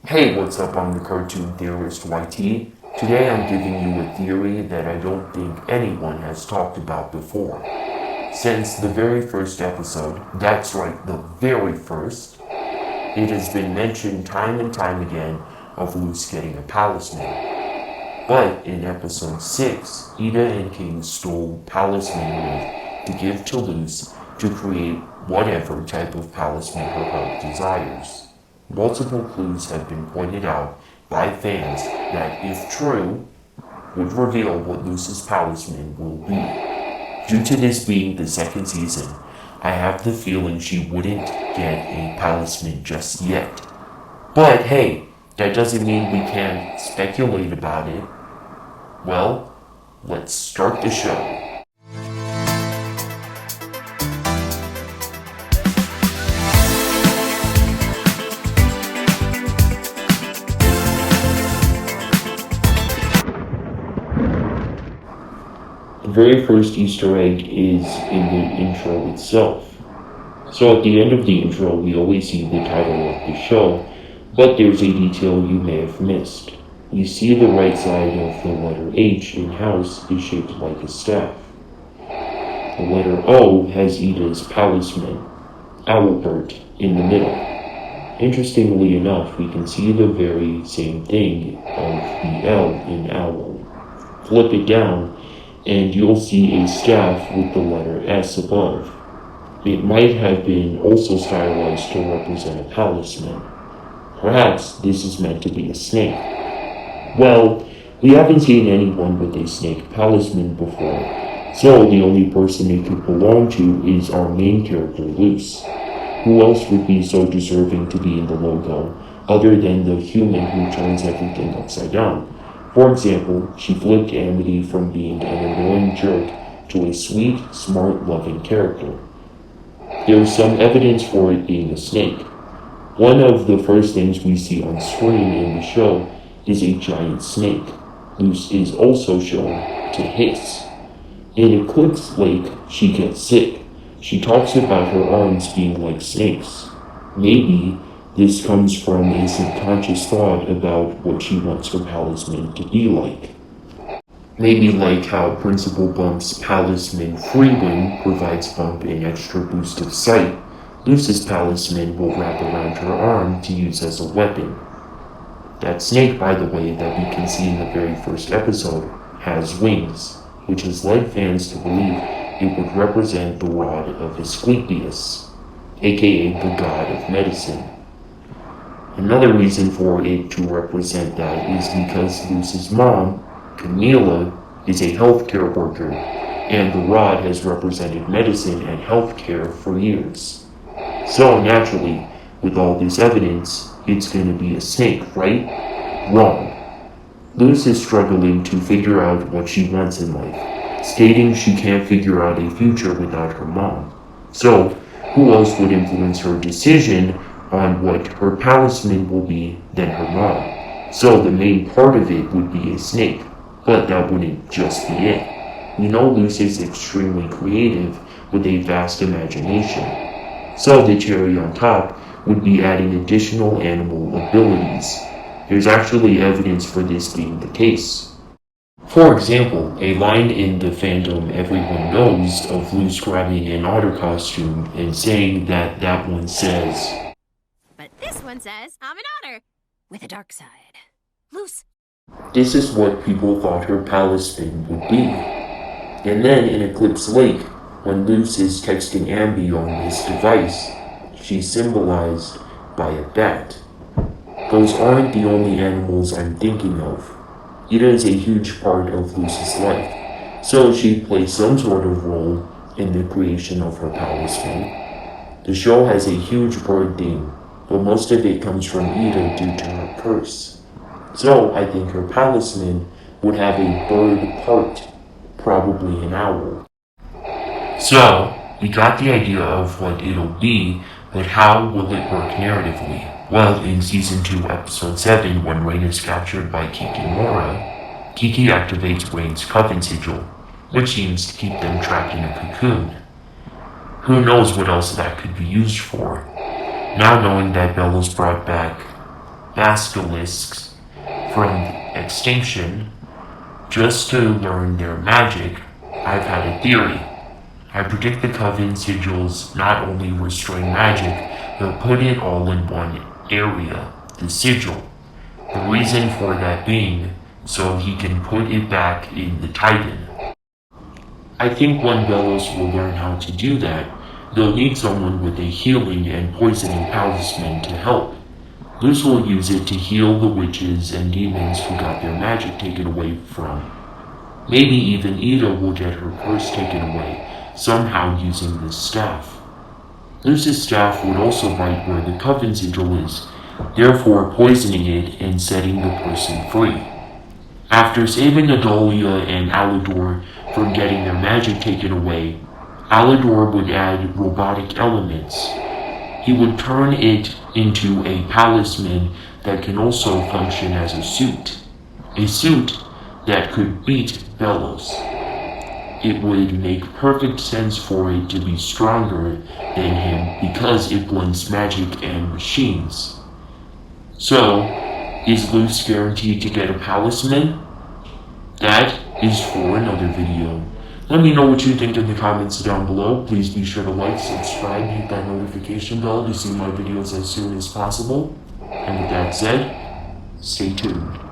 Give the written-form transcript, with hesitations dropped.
Hey, what's up? I'm the Cartoon-theorist YT. Today I'm giving you a theory that I don't think anyone has talked about before. Since the very first episode, that's right, the very first, it has been mentioned time and time again of Luce getting a Palisman. But in episode 6, Ida and King stole Palisman wood to give to Luce to create whatever type of Palisman her heart desires. Multiple clues have been pointed out by fans that, if true, would reveal what Luce's Palisman will be. Due to this being the second season, I have the feeling she wouldn't get a Palisman just yet. But hey, that doesn't mean we can't speculate about it. Well, let's start the show. The very first Easter egg is in the intro itself. So at the end of the intro, we always see the title of the show, but there's a detail you may have missed. You see the right side of the letter H in house is shaped like a staff. The letter O has Ida's Palisman, Owlbert, in the middle. Interestingly enough, we can see the very same thing of the L in owl. Flip it down, and you'll see a staff with the letter S above. It might have been also stylized to represent a Palisman. Perhaps this is meant to be a snake. Well, we haven't seen anyone with a snake Palisman before, so the only person it could belong to is our main character, Luce. Who else would be so deserving to be in the logo, other than the human who turns everything upside down? For example, she flipped Amity from being an annoying jerk to a sweet, smart, loving character. There is some evidence for it being a snake. One of the first things we see on screen in the show is a giant snake. Luce is also shown to hiss. In Eclipse Lake, she gets sick. She talks about her arms being like snakes. Maybe this comes from a subconscious thought about what she wants her Palisman to be like. Maybe like how Principal Bump's Palisman Freewing provides Bump an extra boost of sight, Luce's Palisman will wrap around her arm to use as a weapon. That snake, by the way, that we can see in the very first episode, has wings, which has led fans to believe it would represent the rod of Asclepius, aka the god of medicine. Another reason for it to represent that is because Luce's mom, Camila, is a healthcare worker, and the rod has represented medicine and healthcare for years. So naturally, with all this evidence, it's going to be a snake, right? Wrong. Luce is struggling to figure out what she wants in life, stating she can't figure out a future without her mom. So, who else would influence her decision on what her Palisman will be than her mom? So the main part of it would be a snake, but that wouldn't just be it. We know Luce is extremely creative with a vast imagination. So the cherry on top would be adding additional animal abilities. There's actually evidence for this being the case. For example, a line in the fandom everyone knows of Luce grabbing an otter costume and saying that one says, "But this one says, I'm an otter, with a dark side. Luce." This is what people thought her Palisman would be. And then in Eclipse Lake, when Luce is texting Ambi on this device, she's symbolized by a bat. Those aren't the only animals I'm thinking of. Ida is a huge part of Luce's life, so she plays some sort of role in the creation of her Palisman. The show has a huge bird theme, but most of it comes from Ida due to her curse. So I think her Palisman would have a bird part, probably an owl. So, we got the idea of what it'll be, but how will it work narratively? Well, in Season 2, Episode 7, when Rain is captured by Kikimora, Kiki activates Rain's Coven Sigil, which seems to keep them trapped in a cocoon. Who knows what else that could be used for? Now knowing that Bella's brought back basilisks from extinction just to learn their magic, I've had a theory. I predict the Coven sigils not only restrain magic, but put it all in one area, the sigil. The reason for that being, so he can put it back in the Titan. I think when Velos will learn how to do that, they'll need someone with a healing and poisoning Palisman to help. Luz will use it to heal the witches and demons who got their magic taken away from. Maybe even Ida will get her curse taken away, somehow using this staff. Luz's staff would also bite where the Coven sigil is, therefore poisoning it and setting the person free. After saving Adalia and Alador from getting their magic taken away, Alador would add robotic elements. He would turn it into a Palisman that can also function as a suit that could beat Velos. It would make perfect sense for it to be stronger than him because it blends magic and machines. So, is Luz guaranteed to get a Palisman? That is for another video. Let me know what you think in the comments down below. Please be sure to like, subscribe, hit that notification bell to see my videos as soon as possible. And with that said, stay tuned.